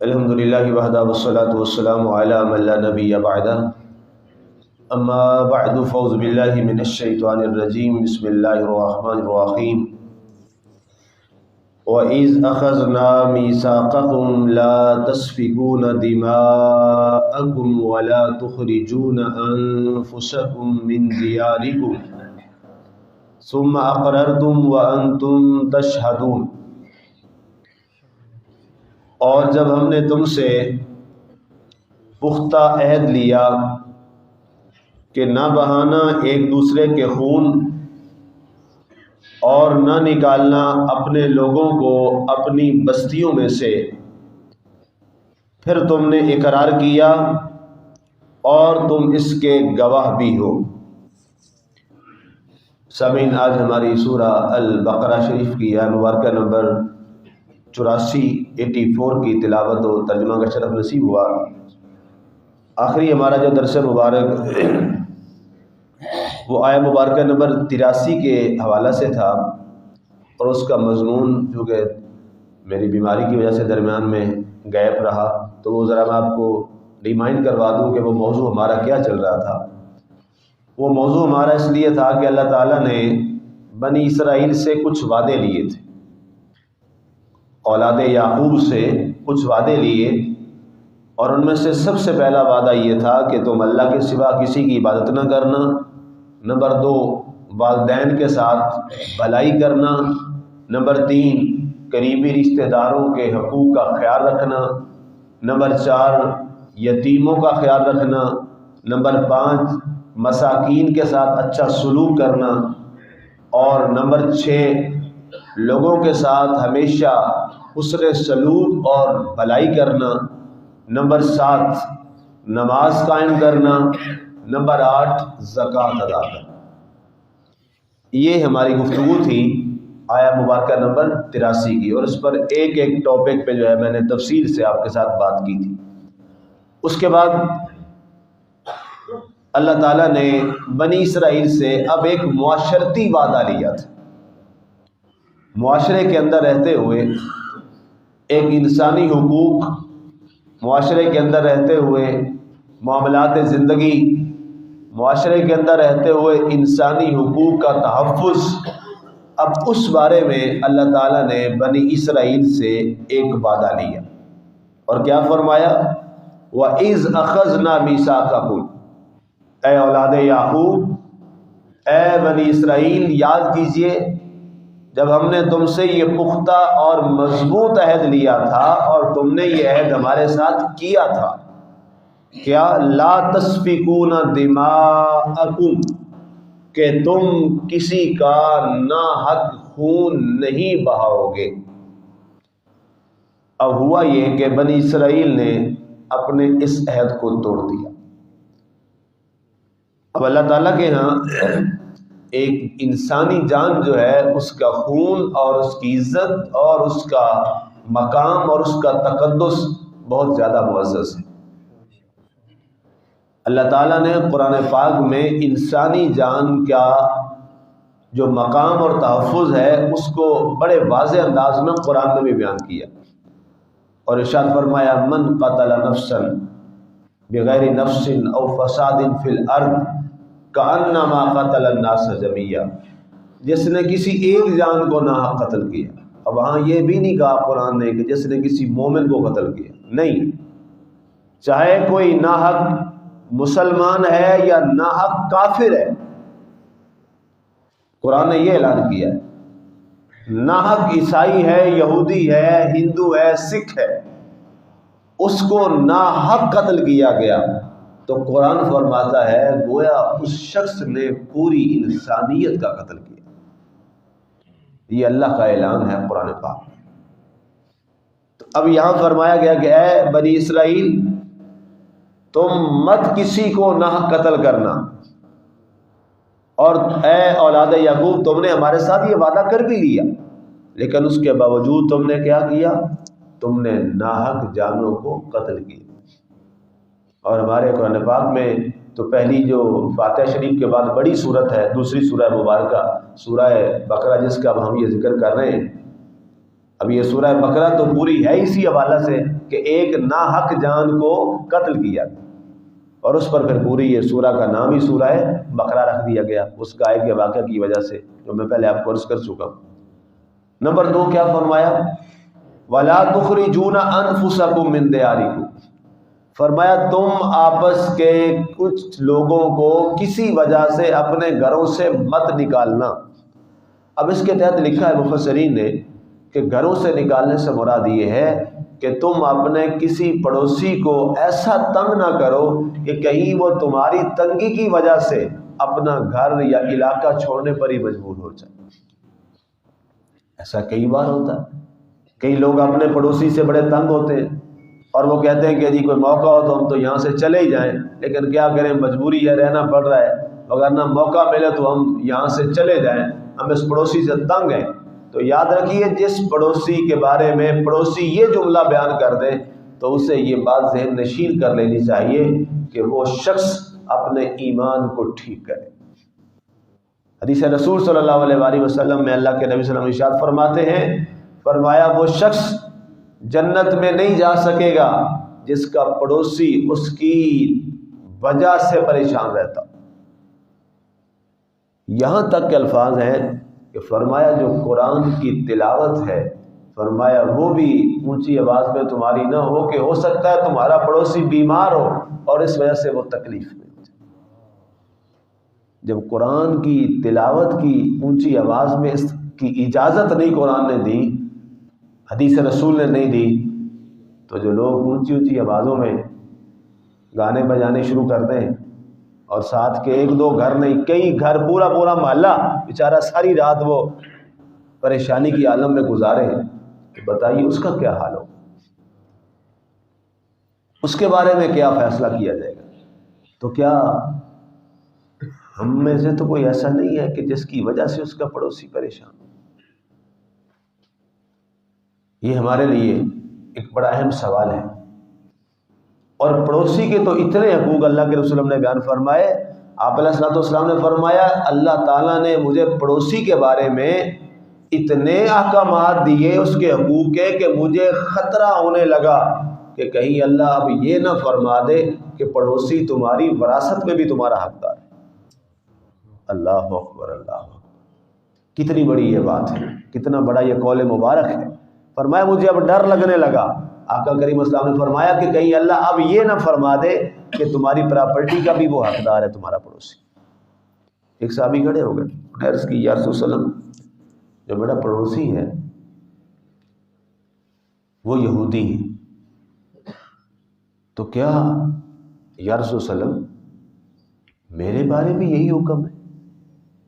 الحمد للہ وحدہ والصلاة والسلام علی من لا نبی بعدہ اما بعد فاعوذ باللہ من الشیطان الرجیم بسم اللہ الرحمن الرحیم وَإِذْ أَخَذْنَا مِيثَاقَكُمْ لَا تَسْفِكُونَ دِمَاءَكُمْ وَلَا تُخْرِجُونَ أَنفُسَكُمْ مِنْ دِيَارِكُمْ ثُمَّ أَقْرَرْتُمْ وَأَنْتُمْ تَشْهَدُونَ۔ اور جب ہم نے تم سے پختہ عہد لیا کہ نہ بہانا ایک دوسرے کے خون اور نہ نکالنا اپنے لوگوں کو اپنی بستیوں میں سے، پھر تم نے اقرار کیا اور تم اس کے گواہ بھی ہو۔ سامعین، آج ہماری سورہ البقرہ شریف کی مبارکہ نمبر 84 کی تلاوت و ترجمہ کا شرف نصیب ہوا۔ آخری ہمارا جو درس مبارک وہ آیہ مبارکہ نمبر 83 کے حوالہ سے تھا، اور اس کا مضمون چونکہ میری بیماری کی وجہ سے درمیان میں غائب رہا، تو وہ ذرا میں آپ کو ریمائنڈ کروا دوں کہ وہ موضوع ہمارا کیا چل رہا تھا۔ وہ موضوع ہمارا اس لیے تھا کہ اللہ تعالیٰ نے بنی اسرائیل سے کچھ وعدے لیے تھے، اولاد یعقوب سے کچھ وعدے لیے، اور ان میں سے سب سے پہلا وعدہ یہ تھا کہ تم اللہ کے سوا کسی کی عبادت نہ کرنا۔ نمبر 2، والدین کے ساتھ بھلائی کرنا۔ نمبر 3، قریبی رشتہ داروں کے حقوق کا خیال رکھنا۔ نمبر 4، یتیموں کا خیال رکھنا۔ نمبر 5، مساکین کے ساتھ اچھا سلوک کرنا۔ اور نمبر 6، لوگوں کے ساتھ ہمیشہ حسن سلوک اور بھلائی کرنا۔ نمبر 7، نماز قائم کرنا۔ نمبر 8، زکوٰۃ ادا کرنا۔ یہ ہماری گفتگو تھی آیہ مبارکہ نمبر 83 کی، اور اس پر ایک ایک ٹاپک پہ جو ہے میں نے تفصیل سے آپ کے ساتھ بات کی تھی۔ اس کے بعد اللہ تعالیٰ نے بنی اسرائیل سے اب ایک معاشرتی وعدہ لیا تھا۔ معاشرے کے اندر رہتے ہوئے ایک انسانی حقوق، معاشرے کے اندر رہتے ہوئے معاملات زندگی، معاشرے کے اندر رہتے ہوئے انسانی حقوق کا تحفظ، اب اس بارے میں اللہ تعالیٰ نے بنی اسرائیل سے ایک وعدہ لیا، اور کیا فرمایا؟ وَإِذْ أَخَذْنَا مِيثَاقَكُمْ، اے اولاد یعقوب، اے بنی اسرائیل، یاد کیجئے جب ہم نے تم سے یہ پختہ اور مضبوط عہد لیا تھا، اور تم نے یہ عہد ہمارے ساتھ کیا تھا، کیا؟ لا تسفکون دماءکم، کہ تم کسی کا ناحق خون نہیں بہاؤ گے۔ اب ہوا یہ کہ بنی اسرائیل نے اپنے اس عہد کو توڑ دیا۔ اب اللہ تعالیٰ کے ہاں ایک انسانی جان جو ہے، اس کا خون اور اس کی عزت اور اس کا مقام اور اس کا تقدس بہت زیادہ معزز ہے۔ اللہ تعالیٰ نے قرآن پاک میں انسانی جان کا جو مقام اور تحفظ ہے اس کو بڑے واضح انداز میں قرآن میں بھی بیان کیا، اور ارشاد فرمایا من قتل نفسا بغیر نفس او فساد فی الارض کأنما قتل الناس جميعا، جس نے کسی ایک جان کو ناحق قتل کیا۔ اب وہاں یہ بھی نہیں کہا قرآن نے کہ جس نے کسی مومن کو قتل کیا، نہیں، چاہے کوئی ناحق مسلمان ہے یا ناحق کافر ہے، قرآن نے یہ اعلان کیا ہے۔ ناحق عیسائی ہے، یہودی ہے، ہندو ہے، سکھ ہے، اس کو ناحق قتل کیا گیا تو قرآن فرماتا ہے گویا اس شخص نے پوری انسانیت کا قتل کیا۔ یہ اللہ کا اعلان ہے قرآن پاک۔ تو اب یہاں فرمایا گیا کہ اے بنی اسرائیل، تم مت کسی کو ناحق قتل کرنا، اور اے اولاد یعقوب، تم نے ہمارے ساتھ یہ وعدہ کر بھی لیا، لیکن اس کے باوجود تم نے کیا کیا؟ تم نے ناحق جانوں کو قتل کیا۔ اور ہمارے قرآن پاک میں تو پہلی جو فاتحہ شریف کے بعد بڑی صورت ہے، دوسری سورہ مبارکہ سورہ بقرہ، جس کا اب ہم یہ ذکر کر رہے ہیں، اب یہ سورہ بقرہ تو پوری ہے اسی حوالہ سے کہ ایک ناحق جان کو قتل کیا، اور اس پر پھر پوری یہ سورہ کا نام ہی سورہ بقرہ رکھ دیا گیا اس گائے کے واقعہ کی وجہ سے، جو میں پہلے آپ کو عرض کر چکا ہوں۔ نمبر 2 کیا فرمایا؟ وَلَا تُخْرِجُونَ أَنفُسَكُم مِّن دِيَارِكُم، فرمایا تم آپس کے کچھ لوگوں کو کسی وجہ سے اپنے گھروں سے مت نکالنا۔ اب اس کے تحت لکھا ہے مفسرین نے کہ گھروں سے نکالنے سے مراد یہ ہے کہ تم اپنے کسی پڑوسی کو ایسا تنگ نہ کرو کہ کہیں وہ تمہاری تنگی کی وجہ سے اپنا گھر یا علاقہ چھوڑنے پر ہی مجبور ہو جائے۔ ایسا کئی بار ہوتا ہے، کئی لوگ اپنے پڑوسی سے بڑے تنگ ہوتے ہیں اور وہ کہتے ہیں کہ جی کوئی موقع ہو تو ہم تو یہاں سے چلے ہی جائیں، لیکن کیا کریں، مجبوری ہے، رہنا پڑ رہا ہے، وگرنہ موقع ملے تو ہم یہاں سے چلے جائیں، ہم اس پڑوسی سے تنگ ہیں۔ تو یاد رکھیے جس پڑوسی کے بارے میں پڑوسی یہ جملہ بیان کر دے تو اسے یہ بات ذہن نشین کر لینی چاہیے کہ وہ شخص اپنے ایمان کو ٹھیک کرے۔ حدیث رسول صلی اللہ علیہ وآلہ وسلم میں اللہ کے نبی صلی اللہ علیہ وسلم ارشاد فرماتے ہیں، فرمایا وہ شخص جنت میں نہیں جا سکے گا جس کا پڑوسی اس کی وجہ سے پریشان رہتا۔ یہاں تک کہ الفاظ ہیں کہ فرمایا جو قرآن کی تلاوت ہے، فرمایا وہ بھی اونچی آواز میں تمہاری نہ ہو کہ ہو سکتا ہے تمہارا پڑوسی بیمار ہو اور اس وجہ سے وہ تکلیف میں ہو جائے۔ جب قرآن کی تلاوت کی اونچی آواز میں اس کی اجازت نہیں قرآن نے دی، حدیث رسول نے نہیں دی، تو جو لوگ اونچی اونچی آوازوں میں گانے بجانے شروع کر دیں اور ساتھ کے 1-2 گھر نہیں کئی گھر پورا محلہ بیچارہ ساری رات وہ پریشانی کی عالم میں گزارے، تو بتائیے اس کا کیا حال ہو، اس کے بارے میں کیا فیصلہ کیا جائے گا؟ تو کیا ہم میں سے تو کوئی ایسا نہیں ہے کہ جس کی وجہ سے اس کا پڑوسی پریشان ہو؟ یہ ہمارے لیے ایک بڑا اہم سوال ہے۔ اور پڑوسی کے تو اتنے حقوق اللہ کے رسول نے بیان فرمائے۔ آپ علیہ الصلوۃ والسلام نے فرمایا اللہ تعالیٰ نے مجھے پڑوسی کے بارے میں اتنے احکامات دیے اس کے حقوق کے کہ مجھے خطرہ ہونے لگا کہ کہیں اللہ اب یہ نہ فرما دے کہ پڑوسی تمہاری وراثت میں بھی تمہارا حقدار ہے۔ اللہ اکبر، اللہ اکبر، کتنی بڑی یہ بات ہے، کتنا بڑا یہ قول مبارک ہے۔ فرمایا مجھے اب ڈر لگنے لگا، آقا کریم السلام نے فرمایا کہ کہیں اللہ اب یہ نہ فرما دے کہ تمہاری پراپرٹی کا بھی وہ حقدار ہے تمہارا پڑوسی۔ ایک صحابی کھڑے ہو گئے، عرض کی یا رسول اللہ جو میرا پڑوسی ہے وہ یہودی ہے، تو کیا یا رسول اللہ میرے بارے میں یہی حکم ہے؟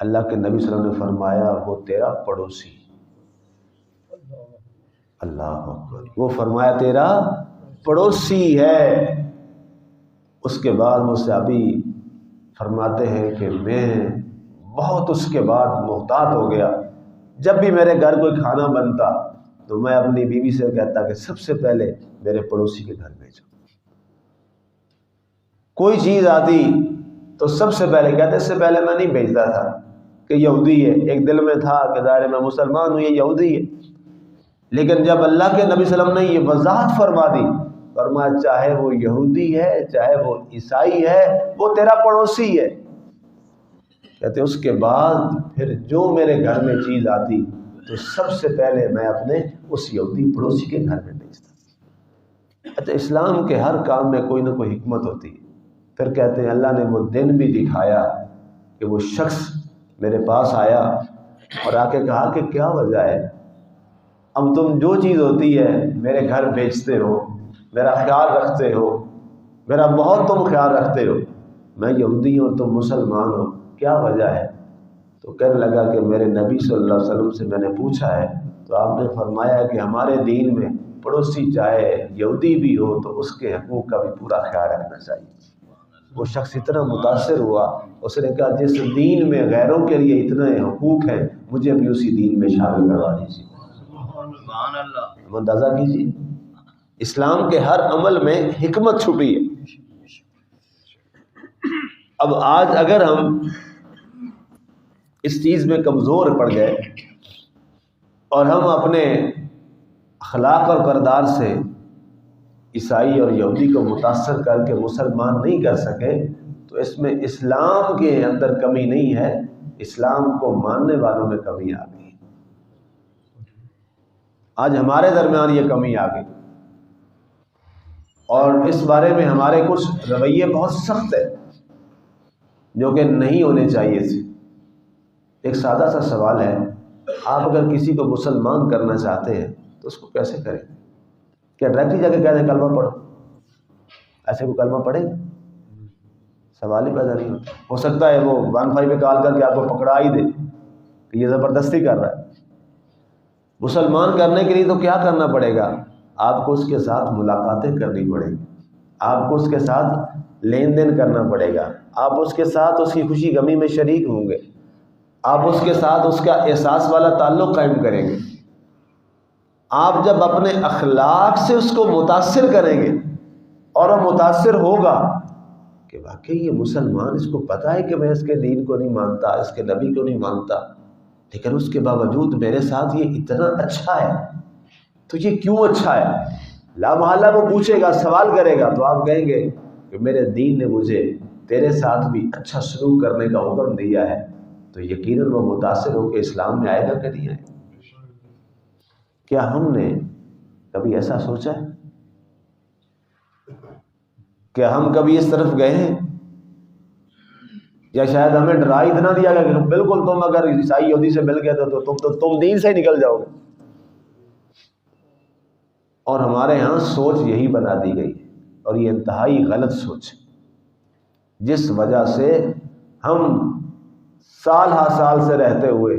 اللہ کے نبی صلی اللہ علیہ وسلم نے فرمایا وہ تیرا پڑوسی، اللہ اکبر، وہ فرمایا تیرا پڑوسی ہے۔ اس کے بعد وہ صحابی فرماتے ہیں کہ میں بہت اس کے بعد محتاط ہو گیا، جب بھی میرے گھر کوئی کھانا بنتا تو میں اپنی بیوی سے کہتا کہ سب سے پہلے میرے پڑوسی کے گھر بھیجو۔ کوئی چیز آتی تو سب سے پہلے کہتے، اس سے پہلے میں نہیں بھیجتا تھا کہ یہودی ہے، ایک دل میں تھا کہ ظاہر میں مسلمان ہوں یہ یہودی ہے، لیکن جب اللہ کے نبی صلی اللہ علیہ وسلم نے یہ وضاحت فرما دی، فرمایا چاہے وہ یہودی ہے چاہے وہ عیسائی ہے وہ تیرا پڑوسی ہے۔ کہتے اس کے بعد پھر جو میرے گھر میں چیز آتی تو سب سے پہلے میں اپنے اس یہودی پڑوسی کے گھر میں بھیجتا۔ اچھا، اسلام کے ہر کام میں کوئی نہ کوئی حکمت ہوتی ہے۔ پھر کہتے ہیں اللہ نے وہ دن بھی دکھایا کہ وہ شخص میرے پاس آیا اور آ کے کہا کہ کیا وجہ ہے، اب تم جو چیز ہوتی ہے میرے گھر بھیجتے ہو، میرا خیال رکھتے ہو، میرا بہت تم خیال رکھتے ہو، میں یہودی ہوں تم مسلمان ہو، کیا وجہ ہے؟ تو کہنے لگا کہ میرے نبی صلی اللہ علیہ وسلم سے میں نے پوچھا ہے تو آپ نے فرمایا کہ ہمارے دین میں پڑوسی چاہے یہودی بھی ہو تو اس کے حقوق کا بھی پورا خیال رکھنا چاہیے۔ وہ شخص اتنا متاثر ہوا، اس نے کہا جس دین میں غیروں کے لیے اتنے حقوق ہیں مجھے بھی اسی دین میں شامل کروا دیجیے۔ اندازہ کیجیے اسلام کے ہر عمل میں حکمت چھپی ہے۔ اب آج اگر ہم اس چیز میں کمزور پڑ گئے اور ہم اپنے اخلاق اور کردار سے عیسائی اور یہودی کو متاثر کر کے مسلمان نہیں کر سکے تو اس میں اسلام کے اندر کمی نہیں ہے، اسلام کو ماننے والوں میں کمی آ گئی۔ آج ہمارے درمیان یہ کمی آ گئی اور اس بارے میں ہمارے کچھ رویے بہت سخت ہیں جو کہ نہیں ہونے چاہیے تھے۔ ایک سادہ سا سوال ہے، آپ اگر کسی کو مسلمان کرنا چاہتے ہیں تو اس کو کیسے کریں؟ کیا ڈائریکٹلی جا کے کہہ دیں کلمہ پڑھو؟ ایسے کوئی کلمہ پڑھے گا؟ سوال ہی پیدا نہیں ہوتا۔ ہو سکتا ہے وہ 15 پہ کال کر کے آپ کو پکڑا ہی دے کہ یہ زبردستی کر رہا ہے۔ مسلمان کرنے کے لیے تو کیا کرنا پڑے گا؟ آپ کو اس کے ساتھ ملاقاتیں کرنی پڑیں گی، آپ کو اس کے ساتھ لین دین کرنا پڑے گا، آپ اس کے ساتھ اس کی خوشی غمی میں شریک ہوں گے، آپ اس کے ساتھ اس کا احساس والا تعلق قائم کریں گے۔ آپ جب اپنے اخلاق سے اس کو متاثر کریں گے اور وہ متاثر ہوگا کہ واقعی یہ مسلمان، اس کو پتہ ہے کہ میں اس کے دین کو نہیں مانتا، اس کے نبی کو نہیں مانتا، لیکن اس کے باوجود میرے ساتھ یہ اتنا اچھا ہے، تو یہ کیوں اچھا ہے؟ لا محالہ وہ پوچھے گا، سوال کرے گا، تو آپ کہیں گے کہ میرے دین نے مجھے تیرے ساتھ بھی اچھا سلوک کرنے کا حکم دیا ہے، تو یقیناً وہ متاثر ہو کے اسلام میں آئے گا کہ نہیں آئے گا؟ کیا ہم نے کبھی ایسا سوچا ہے؟ کیا ہم کبھی اس طرف گئے ہیں؟ یا شاید ہمیں ڈرا اتنا دیا گیا کہ بالکل تم اگر عیسائی یہودی سے مل گئے تو تم دین سے ہی نکل جاؤ گے، اور ہمارے ہاں سوچ یہی بنا دی گئی اور یہ انتہائی غلط سوچ ہے، جس وجہ سے ہم سال ہا سال سے رہتے ہوئے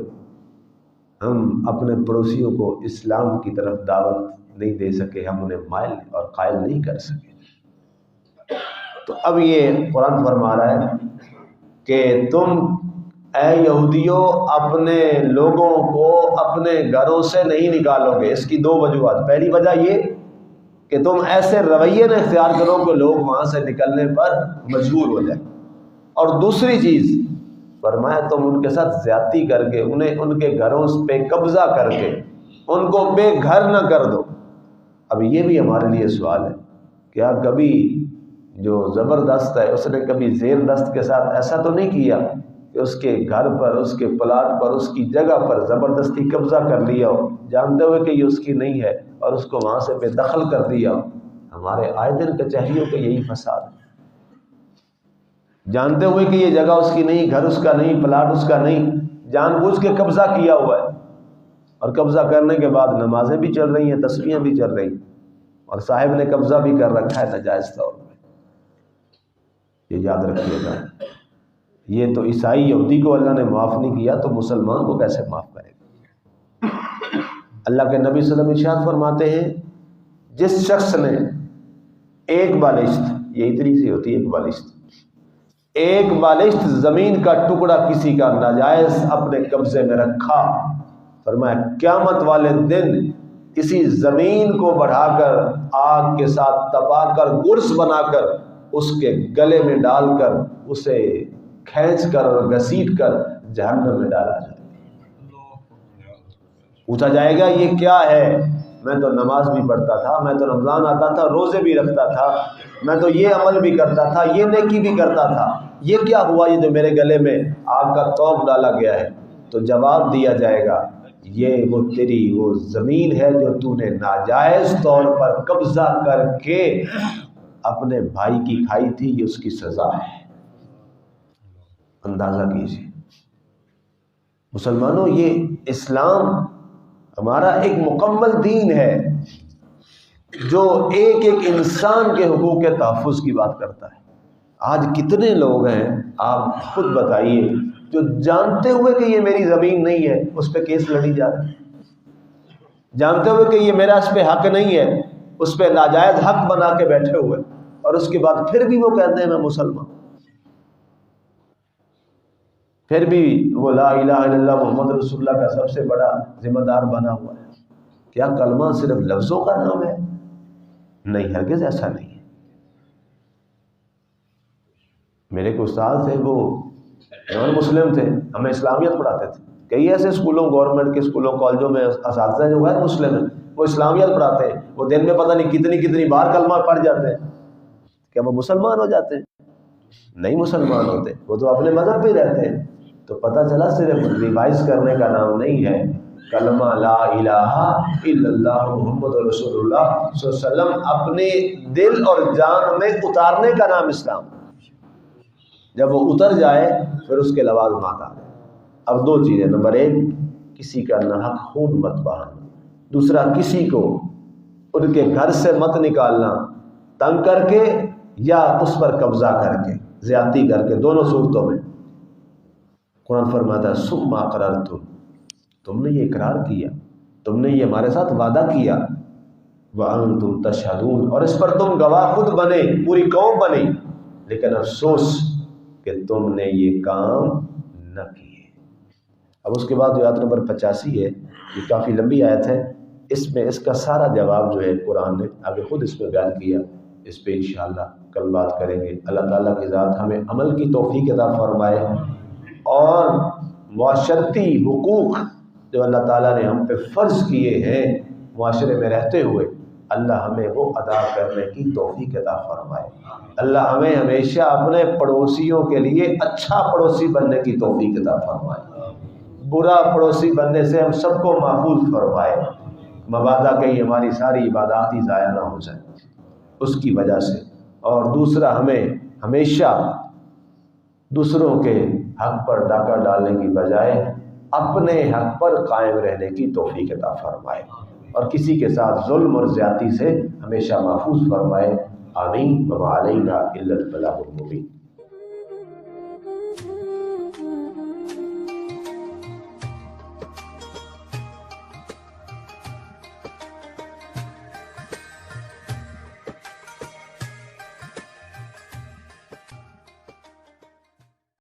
ہم اپنے پڑوسیوں کو اسلام کی طرف دعوت نہیں دے سکے، ہم انہیں مائل اور قائل نہیں کر سکے۔ تو اب یہ قرآن فرما رہا ہے کہ تم اے یہودیوں اپنے لوگوں کو اپنے گھروں سے نہیں نکالو گے۔ اس کی دو وجوہات، پہلی وجہ یہ کہ تم ایسے رویے نہ اختیار کرو کہ لوگ وہاں سے نکلنے پر مجبور ہو جائیں، اور دوسری چیز فرمایا تم ان کے ساتھ زیادتی کر کے انہیں ان کے گھروں پہ قبضہ کر کے ان کو بے گھر نہ کر دو۔ اب یہ بھی ہمارے لیے سوال ہے، کیا کبھی جو زبردست ہے اس نے کبھی زیر دست کے ساتھ ایسا تو نہیں کیا کہ اس کے گھر پر، اس کے پلاٹ پر، اس کی جگہ پر زبردستی قبضہ کر لیا ہو، جانتے ہوئے کہ یہ اس کی نہیں ہے، اور اس کو وہاں سے بے دخل کر دیا ہو؟ ہمارے آئے دن کچہریوں کا یہی فساد ہے، جانتے ہوئے کہ یہ جگہ اس کی نہیں، گھر اس کا نہیں، پلاٹ اس کا نہیں، جان بوجھ کے قبضہ کیا ہوا ہے، اور قبضہ کرنے کے بعد نمازیں بھی چل رہی ہیں، تسبیحیں بھی چل رہی ہیں، اور صاحب نے قبضہ بھی کر رکھا ہے ناجائز طور پہ۔ یہ یاد رکھیے گا، یہ تو عیسائی یہودی کو اللہ نے معاف نہیں کیا، تو مسلمان کو کیسے معاف کرے گا؟ اللہ کے نبی صلی اللہ علیہ وسلم ارشاد فرماتے ہیں، جس شخص نے ایک بالشت، یہ اتنی سی ہوتی ہے ایک بالشت، ایک بالشت زمین کا ٹکڑا کسی کا ناجائز اپنے قبضے میں رکھا، فرمایا قیامت والے دن کسی زمین کو بڑھا کر آگ کے ساتھ تپا کر گرس بنا کر اس کے گلے میں ڈال کر اسے کھینچ کر اور گھسیٹ کر جہنم میں ڈالا جائے گا۔ پوچھا جائے گا یہ کیا ہے؟ میں تو نماز بھی پڑھتا تھا، میں تو رمضان آتا تھا، روزے بھی رکھتا تھا، میں تو یہ عمل بھی کرتا تھا، یہ نیکی بھی کرتا تھا، یہ کیا ہوا یہ جو میرے گلے میں آگ کا توق ڈالا گیا ہے؟ تو جواب دیا جائے گا یہ وہ تیری وہ زمین ہے جو تو نے ناجائز طور پر قبضہ کر کے اپنے بھائی کی کھائی تھی، یہ اس کی سزا ہے۔ اندازہ کیجیے مسلمانوں، یہ اسلام ہمارا ایک مکمل دین ہے جو ایک ایک انسان کے حقوق کے تحفظ کی بات کرتا ہے۔ آج کتنے لوگ ہیں آپ خود بتائیے جو جانتے ہوئے کہ یہ میری زمین نہیں ہے اس پہ کیس لڑی جا رہی ہے، جانتے ہوئے کہ یہ میرا اس پہ حق نہیں ہے اس پہ ناجائز حق بنا کے بیٹھے ہوئے، اور اس کے بعد پھر بھی وہ کہتے ہیں میں مسلمان، پھر بھی وہ لا الہ الا اللہ محمد رسول اللہ کا سب سے بڑا ذمہ دار بنا ہوا ہے۔ کیا کلمہ صرف لفظوں کا نام ہے؟ نہیں، ہرگز ایسا نہیں ہے۔ میرے کو استاد تھے، وہ نان مسلم تھے، ہمیں اسلامیت پڑھاتے تھے، کئی ایسے اسکولوں، گورنمنٹ کے اسکولوں، کالجوں میں اساتذہ جو غیر مسلم ہیں، وہ اسلامیات پڑھاتے ہیں، وہ دن میں پتہ نہیں کتنی کتنی بار کلمہ پڑھ جاتے ہیں، کیا وہ مسلمان ہو جاتے ہیں؟ نہیں مسلمان ہوتے، وہ تو اپنے مذہب پہ رہتے ہیں۔ تو پتہ چلا صرف ریوائز کرنے کا نام نہیں ہے کلمہ لا الہ الا اللہ محمد رسول اللہ صلی اللہ علیہ وسلم اپنے دل اور جان میں اتارنے کا نام اسلام۔ جب وہ اتر جائے پھر اس کے لوازمات آ جائیں۔ اب دو چیزیں، نمبر ایک کسی کا ناحق خون مت بہانا، دوسرا کسی کو ان کے گھر سے مت نکالنا تنگ کر کے یا اس پر قبضہ کر کے، زیادتی کر کے، دونوں صورتوں میں۔ قرآن فرماتا ہے ثم اقررتم، تم نے یہ اقرار کیا، تم نے یہ ہمارے ساتھ وعدہ کیا، وانتم تشہدون، اور اس پر تم گواہ خود بنے، پوری قوم بنی، لیکن افسوس کہ تم نے یہ کام نہ کیے۔ اب اس کے بعد جو آیت نمبر 85 ہے، یہ کافی لمبی آیت ہے، اس میں اس کا سارا جواب جو ہے قرآن نے آگے خود اس میں بیان کیا، اس پہ انشاءاللہ کل بات کریں گے۔ اللہ تعالیٰ کی ذات ہمیں عمل کی توفیق عطا فرمائے، اور معاشرتی حقوق جو اللہ تعالیٰ نے ہم پہ فرض کیے ہیں معاشرے میں رہتے ہوئے، اللہ ہمیں وہ ادا کرنے کی توفیق عطا فرمائے۔ اللہ ہمیں ہمیشہ اپنے پڑوسیوں کے لیے اچھا پڑوسی بننے کی توفیق عطا فرمائے، برا پڑوسی بننے سے ہم سب کو محفوظ فرمائے، مبادا کہیں ہماری ساری عبادات ہی ضائع نہ ہو جائے اس کی وجہ سے۔ اور دوسرا، ہمیں ہمیشہ دوسروں کے حق پر ڈاکہ ڈالنے کی بجائے اپنے حق پر قائم رہنے کی توفیق عطا فرمائے، اور کسی کے ساتھ ظلم اور زیادتی سے ہمیشہ محفوظ فرمائے۔ آمین۔ وما علینا الا البلاغ المبین۔